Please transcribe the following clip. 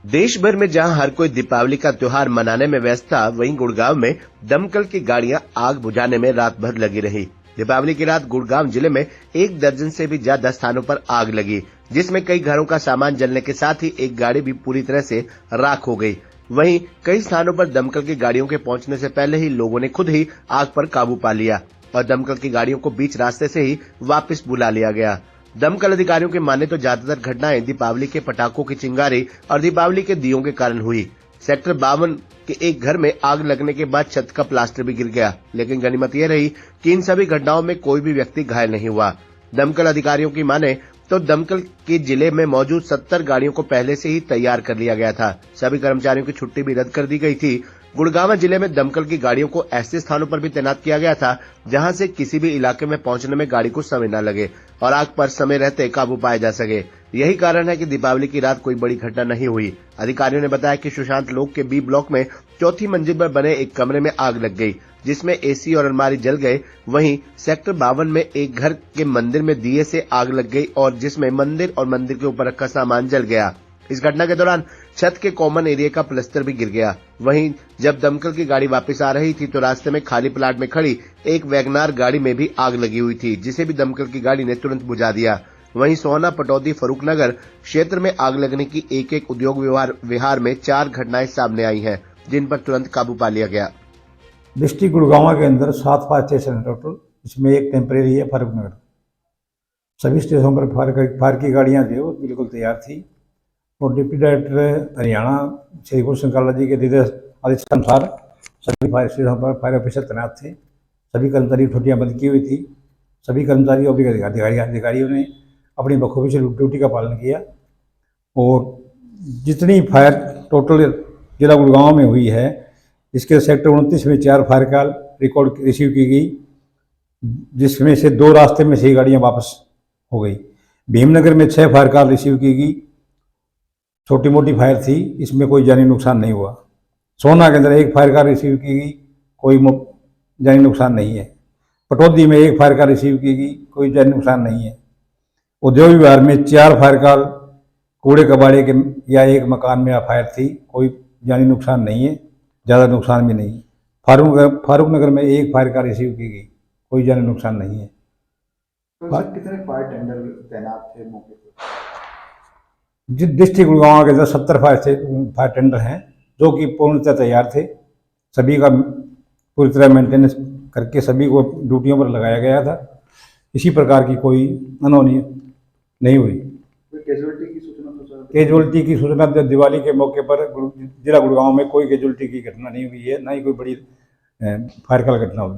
देश भर में जहां हर कोई दीपावली का त्योहार मनाने में व्यस्त था, वहीं गुड़गांव में दमकल की गाड़ियां आग बुझाने में रात भर लगी रही। दीपावली की रात गुड़गांव जिले में 1 दर्जन से भी ज्यादा स्थानों पर आग लगी, जिसमें कई घरों का सामान जलने के साथ ही एक गाड़ी भी पूरी तरह से राख हो गई। वहीं कई स्थानों पर दमकल की गाड़ियों के पहुंचने से पहले ही लोगों ने खुद ही आग पर काबू पा लिया और दमकल की गाड़ियों को बीच रास्ते से ही वापस बुला लिया गया। दमकल अधिकारियों के माने तो ज्यादातर घटनाएं दीपावली के पटाखों की चिंगारी और दीपावली के दियों के कारण हुई। सेक्टर 52 के एक घर में आग लगने के बाद छत का प्लास्टर भी गिर गया, लेकिन गनीमत यह रही कि इन सभी घटनाओं में कोई भी व्यक्ति घायल नहीं हुआ। दमकल अधिकारियों की माने तो दमकल के जिले में मौजूद 70 गाड़ियों को पहले से ही तैयार कर लिया गया था। सभी कर्मचारियों की छुट्टी भी रद्द कर दी गई थी। गुड़गांव जिले में दमकल की गाड़ियों को ऐसे स्थानों पर भी तैनात किया गया था जहां से किसी भी इलाके में पहुंचने में गाड़ी को समय न लगे और आग पर समय रहते काबू पाया जा सके। यही कारण है कि दीपावली की रात कोई बड़ी घटना नहीं हुई। अधिकारियों ने बताया कि सुशांत लोक के बी ब्लॉक में चौथी मंजिल पर बने एक कमरे में आग लग गई, जिसमें एसी और अलमारी जल गए। वहीं सेक्टर 52 में एक घर के मंदिर में दिए से आग लग गई और जिसमें मंदिर और मंदिर के ऊपर रखा सामान जल गया। इस घटना के दौरान छत के कॉमन एरिया का प्लास्टर भी गिर गया। वहीं जब दमकल की गाड़ी वापस आ रही थी तो रास्ते में खाली प्लाट में खड़ी एक वैगनार गाड़ी में भी आग लगी हुई थी, जिसे भी दमकल की गाड़ी ने तुरंत बुझा दिया। वहीं सोहना, पटौदी, फरूखनगर क्षेत्र में आग लगने की एक उद्योग विहार में 4 घटनाएं सामने आई हैं, जिन पर तुरंत काबू पा लिया गया। डिस्ट्रिक्ट गुड़गांव के अंदर 7 फायर स्टेशन है टोटल, इसमें एक टेम्परेरी है फरूखनगर। सभी स्टेशनों पर फायर की गाड़ियां जो है वो बिल्कुल तैयार थी और डिप्टी डायरेक्टर हरियाणा श्री गुरु संकाला जी के आदेश के अनुसार सभी फायर स्टेशनों पर फायर ऑफिसर तैनात थे। सभी कर्मचारी छुट्टियां बंद की हुई थी। सभी कर्मचारियों अधिकारियों ने अपनी बखूबी से ड्यूटी का पालन किया और जितनी फायर टोटल जिला गुड़गांव में हुई है, इसके सेक्टर 29 में 4 फायर कॉल रिकॉर्ड रिसीव की गई, जिसमें से 2 रास्ते में 6 गाड़ियां वापस हो गई। भीमनगर में 6 फायर कॉल रिसीव की गई, छोटी मोटी फायर थी, इसमें कोई जानी नुकसान नहीं हुआ। सोहना के अंदर 1 फायर कॉल रिसीव की गई, कोई जानी नुकसान नहीं है। पटौदी में 1 फायर कॉल रिसीव की गई, कोई जानी नुकसान नहीं है। उद्योग विभाग में 4 फायर कॉल कूड़े कबाड़े के या एक मकान में फायर थी, कोई जानी नुकसान नहीं है, ज़्यादा नुकसान भी नहीं। फारूखनगर में 1 फायर कॉल रिसीव की गई, कोई जानी नुकसान नहीं है। तो कितने फायर टेंडर तैनात थे मौके पर? डिस्ट्रिक्ट गुड़गांव के अंदर 70 फायर टेंडर हैं जो कि पूर्णतः तैयार थे। सभी का पूरी तरह मेंटेनेंस करके सभी को ड्यूटियों पर लगाया गया था। इसी प्रकार की कोई अनहोनी नहीं हुई। कैजुअलिटी की सूचना तो सर? कैजुअलिटी की सूचना दिवाली के मौके पर जिला गुड़गांव में कोई कैजुअलिटी की घटना नहीं हुई है, ना ही कोई बड़ी फायर कॉल घटना हुई।